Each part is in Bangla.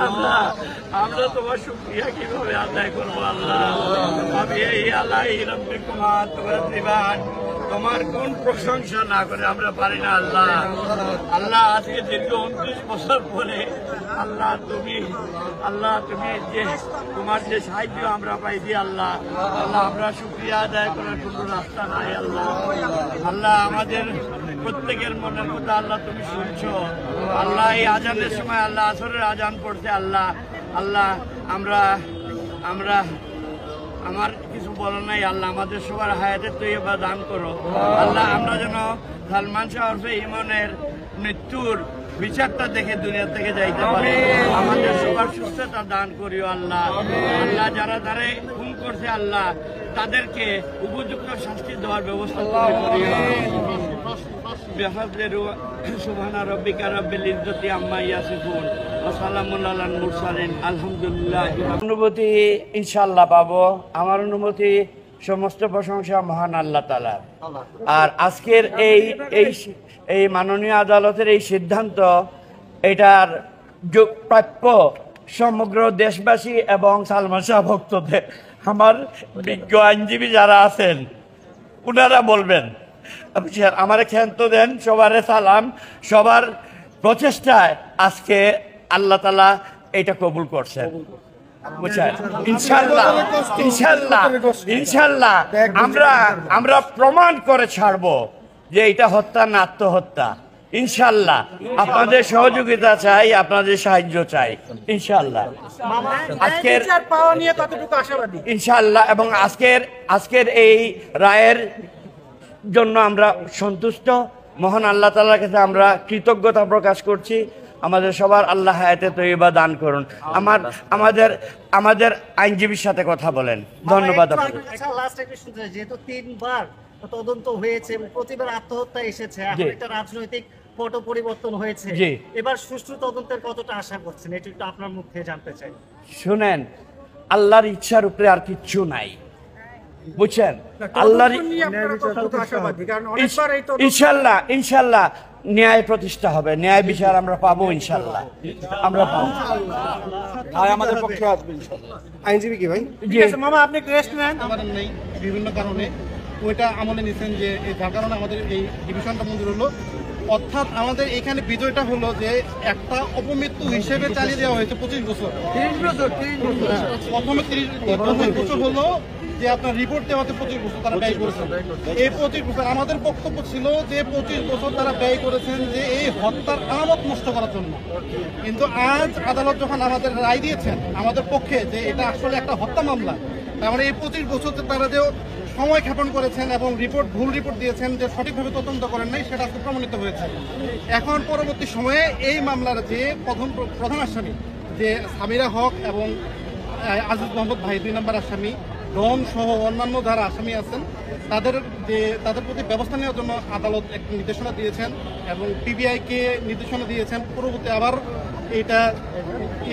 আল্লাহ আমরা তোমার শুকরিয়া কিভাবে আদায় করবো আল্লাহ। আমি এই আল্লাহ তোমার কোন প্রশংসা না করে আমরা পারি না আল্লাহ। আল্লাহ আজকে দীর্ঘ 29 বছর পরে আল্লাহ তুমি যে তোমার যে সাহায্য আমরা পাইছি আল্লাহ, আল্লাহ আমরা শুকরিয়া আদায় করার কোনো রাস্তা নাই আল্লাহ। আল্লাহ আমাদের প্রত্যেকের মনের কথা আল্লাহ তুমি শুনছো আল্লাহ। এই আজানের সময় আল্লাহ আসরের আজান পড়ছে আল্লাহ। আল্লাহ আমরা আমার কিছু বলার নাই আল্লাহ, আমাদের সবার হায়াতের তৈবা দান করো আল্লাহ। আমরা যেন সালমান শাহ ওরফে ইমনের মৃত্যুর বিচারটা দেখে দুনিয়া থেকে যাইতে পারি। আমাদের সবার সুস্থতা দান করিও আল্লাহ। আল্লাহ যারা তারা খুন করছে আল্লাহ তাদেরকে উপযুক্ত শাস্তি দেওয়ার ব্যবস্থা করিও। সুবহানা রাব্বিকা রাব্বিল ইজ্জতি আম্মা ইয়াসিফুন ওয়া সালামুন আলাল মুরসালিন আলহামদুলিল্লাহ। অনুভূতি ইনশাআল্লাহ পাবো। আমার অনুভূতি সমস্ত প্রশংসা মহান আল্লাহ তাআলার। আর আজকের এই মাননীয় আদালতের এই সিদ্ধান্ত এটার প্রাপ্য সমগ্র দেশবাসী এবং সালমান শাহ ভক্তদের। আমার বিজ্ঞ আইনজীবী যারা আছেন ওনারা বলবেন, আমার ক্ষান্ত দেন সবার সালাম। সবার প্রচেষ্টায় আজকে আল্লাহ তাআলা এটা কবুল করছেন বুঝছেন। ইনশাআল্লাহ ইনশাআল্লাহ ইনশাআল্লাহ আমরা প্রমাণ করে ছাড়বো যে এটা হত্যা না আত্মহত্যা। ইনশাআল্লাহ আপনাদের সহযোগিতা চাই, আপনাদের সাহায্য চাই ইনশাআল্লাহ। আজকের পাওয়া নিয়ে কতটুকু আশাবাদী ইনশাআল্লাহ। এবং আজকের এই রায়ের জন্য আমরা সন্তুষ্ট। মহান আল্লাহ তাআলার কাছে আমরা কৃতজ্ঞতা প্রকাশ করছি। আমাদের সবার আল্লাহ হায়াতে তৈবা দান করুন। আমাদের আইনজীবীর সাথে কথা বলেন। ধন্যবাদ। যেহেতু 3 বার তদন্ত হয়েছে এবং প্রতিবার আত্মহত্যা এসেছে, এখন একটা রাজনৈতিক পট পরিবর্তন হয়েছে, এবার সুষ্ঠু তদন্তের কতটা আশা করছেন এটা একটু আপনার মুখ থেকে জানতে চাই। শুনেন, আল্লাহর ইচ্ছার উপরে আর কিচ্ছু নাই বুঝছেন। আল্লাহর ইনশাআল্লাহ ইনশাআল্লাহ ন্যায় প্রতিষ্ঠা হবে, ন্যায় বিচার আমরা পাবো ইনশাআল্লাহ। আমরা পাবো। আর আমাদের পক্ষে আসবে ইনশাআল্লাহ। আইনজীবী কি ভাই? ঠিক আছে মামা, আপনি রেস্ট নেন। আমার নেই বিভিন্ন কারণে ওইটা আমলে নিছেন যে যার কারণে আমাদের এই ডিভিশনটা মঞ্জুর হলো। অর্থাৎ আমাদের এখানে বিজয়টা হলো যে একটা অপমৃত্যু হিসেবে চালিয়ে দেওয়া হয়েছে 25 বছর। প্রথমে 30 বছর হলো যে আপনার রিপোর্ট দেওয়াতে 25 বছর তারা ব্যয় করেছেন। এই 25 বছর আমাদের বক্তব্য ছিল যে 25 বছর তারা ব্যয় করেছেন যে এই হত্যার আলামত নষ্ট করার জন্য। কিন্তু আজ আদালত যখন আমাদের রায় দিয়েছেন আমাদের পক্ষে যে এটা আসলে একটা হত্যা মামলা, তার মানে এই 25 বছর তারা যে সময় ক্ষেপণ করেছেন এবং ভুল রিপোর্ট দিয়েছেন, যে সঠিকভাবে তদন্ত করেন নাই, সেটা আজকে প্রমাণিত হয়েছে। এখন পরবর্তী সময়ে এই মামলার যে প্রধান আসামি যে সামিরা হক এবং আজিজ মোহাম্মদ ভাই 2 নম্বর আসামি, ডন সহ অন্যান্য যারা আসামি আছেন তাদের প্রতি ব্যবস্থা নেওয়ার জন্য আদালত একটি নির্দেশনা দিয়েছেন এবং পিবিআইকে নির্দেশনা দিয়েছেন পরবর্তী আবার এটা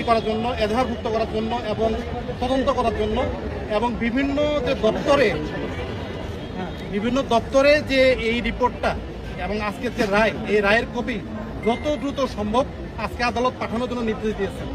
করার জন্য, এজাহারভুক্ত করার জন্য এবং তদন্ত করার জন্য। এবং বিভিন্ন দপ্তরে যে এই রিপোর্টটা এবং আজকের যে রায়, এই রায়ের কপি যত দ্রুত সম্ভব আজকে আদালত পাঠানোর জন্য নির্দেশ দিয়েছেন।